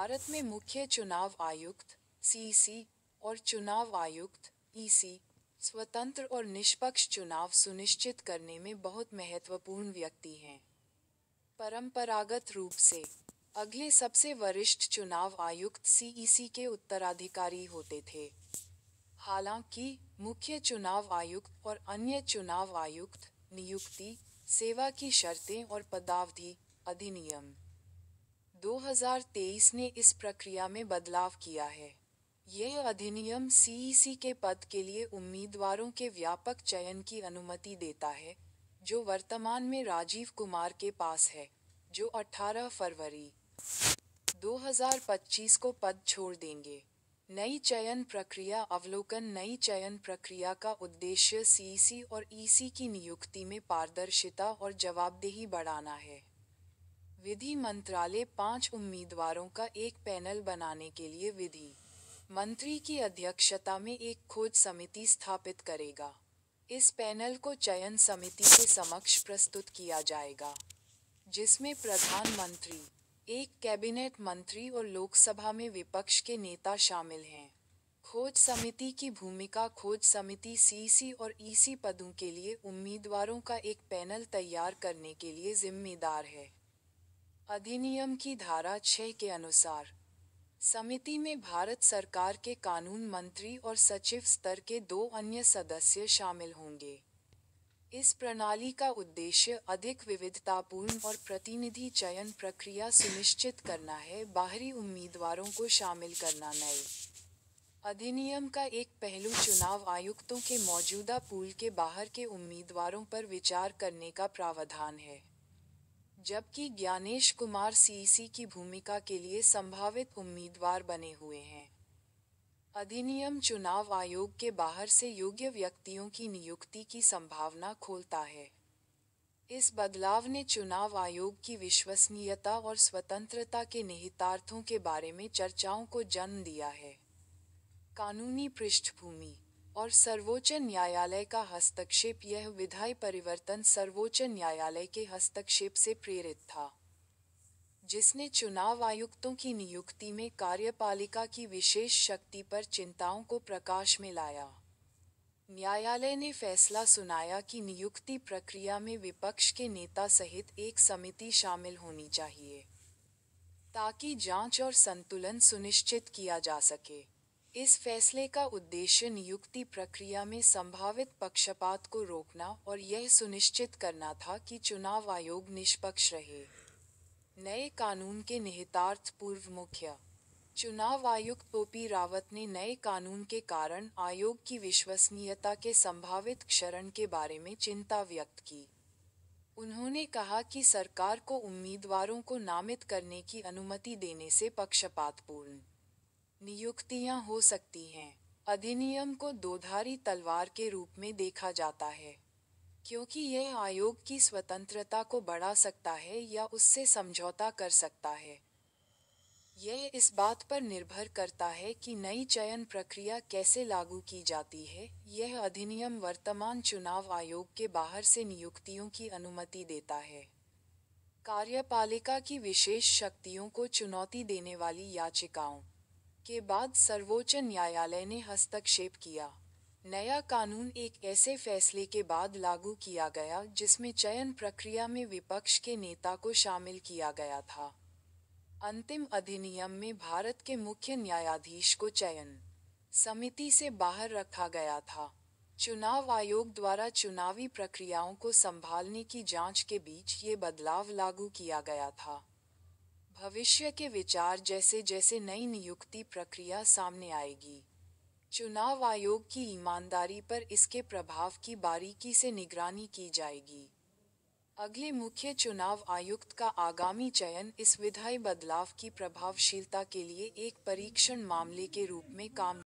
भारत में मुख्य चुनाव आयुक्त (सीईसी) और चुनाव आयुक्त (ईसी) स्वतंत्र और निष्पक्ष चुनाव सुनिश्चित करने में बहुत महत्वपूर्ण व्यक्ति हैं। परंपरागत रूप से, अगले सबसे वरिष्ठ चुनाव आयुक्त सीईसी के उत्तराधिकारी होते थे। हालांकि, मुख्य चुनाव आयुक्त और अन्य चुनाव आयुक्त नियुक्ति, सेवा की शर्तें और पदावधि अधिनियम 2023 ने इस प्रक्रिया में बदलाव किया है। यह अधिनियम सीईसी के पद के लिए उम्मीदवारों के व्यापक चयन की अनुमति देता है, जो वर्तमान में राजीव कुमार के पास है, जो 18 फरवरी 2025 को पद छोड़ देंगे। नई चयन प्रक्रिया अवलोकन नई चयन प्रक्रिया का उद्देश्य सीईसी और ईसी की नियुक्ति में पारदर्शिता और जवाबदेही बढ़ाना है। विधि मंत्रालय 5 उम्मीदवारों का एक पैनल बनाने के लिए विधि मंत्री की अध्यक्षता में एक खोज समिति स्थापित करेगा। इस पैनल को चयन समिति के समक्ष प्रस्तुत किया जाएगा, जिसमें प्रधानमंत्री, एक कैबिनेट मंत्री और लोकसभा में विपक्ष के नेता शामिल हैं। खोज समिति की भूमिका खोज समिति सीईसी और ईसी पदों के लिए उम्मीदवारों का एक पैनल तैयार करने के लिए जिम्मेदार है। अधिनियम की धारा 6 के अनुसार, समिति में भारत सरकार के कानून मंत्री और सचिव स्तर के 2 अन्य सदस्य शामिल होंगे। इस प्रणाली का उद्देश्य अधिक विविधतापूर्ण और प्रतिनिधि चयन प्रक्रिया सुनिश्चित करना है। बाहरी उम्मीदवारों को शामिल करना नए अधिनियम का एक पहलू चुनाव आयुक्तों के मौजूदा पूल के बाहर के उम्मीदवारों पर विचार करने का प्रावधान है, जबकि ज्ञानेश कुमार सीईसी की भूमिका के लिए संभावित उम्मीदवार बने हुए हैं। अधिनियम चुनाव आयोग के बाहर से योग्य व्यक्तियों की नियुक्ति की संभावना खोलता है। इस बदलाव ने चुनाव आयोग की विश्वसनीयता और स्वतंत्रता के निहितार्थों के बारे में चर्चाओं को जन्म दिया है। कानूनी पृष्ठभूमि और सर्वोच्च न्यायालय का हस्तक्षेप यह विधायी परिवर्तन सर्वोच्च न्यायालय के हस्तक्षेप से प्रेरित था, जिसने चुनाव आयुक्तों की नियुक्ति में कार्यपालिका की विशेष शक्ति पर चिंताओं को प्रकाश में लाया। न्यायालय ने फैसला सुनाया कि नियुक्ति प्रक्रिया में विपक्ष के नेता सहित एक समिति शामिल होनी चाहिए, ताकि जांच और संतुलन सुनिश्चित किया जा सके। इस फैसले का उद्देश्य नियुक्ति प्रक्रिया में संभावित पक्षपात को रोकना और यह सुनिश्चित करना था कि चुनाव आयोग निष्पक्ष रहे। नए कानून के निहितार्थ पूर्व मुख्य चुनाव आयुक्त ओपी रावत ने नए कानून के कारण आयोग की विश्वसनीयता के संभावित क्षरण के बारे में चिंता व्यक्त की। उन्होंने कहा कि सरकार को उम्मीदवारों को नामित करने की अनुमति देने से पक्षपातपूर्ण नियुक्तियां हो सकती हैं। अधिनियम को दोधारी तलवार के रूप में देखा जाता है, क्योंकि यह आयोग की स्वतंत्रता को बढ़ा सकता है या उससे समझौता कर सकता है। यह इस बात पर निर्भर करता है कि नई चयन प्रक्रिया कैसे लागू की जाती है। यह अधिनियम वर्तमान चुनाव आयोग के बाहर से नियुक्तियों की अनुमति देता है। कार्यपालिका की विशेष शक्तियों को चुनौती देने वाली याचिकाओं के बाद सर्वोच्च न्यायालय ने हस्तक्षेप किया। नया कानून एक ऐसे फैसले के बाद लागू किया गया जिसमें चयन प्रक्रिया में विपक्ष के नेता को शामिल किया गया था। अंतिम अधिनियम में भारत के मुख्य न्यायाधीश को चयन समिति से बाहर रखा गया था। चुनाव आयोग द्वारा चुनावी प्रक्रियाओं को संभालने की जांच के बीच ये बदलाव लागू किया गया था। भविष्य के विचार जैसे जैसे नई नियुक्ति प्रक्रिया सामने आएगी, चुनाव आयोग की ईमानदारी पर इसके प्रभाव की बारीकी से निगरानी की जाएगी। अगले मुख्य चुनाव आयुक्त का आगामी चयन इस विधायी बदलाव की प्रभावशीलता के लिए एक परीक्षण मामले के रूप में काम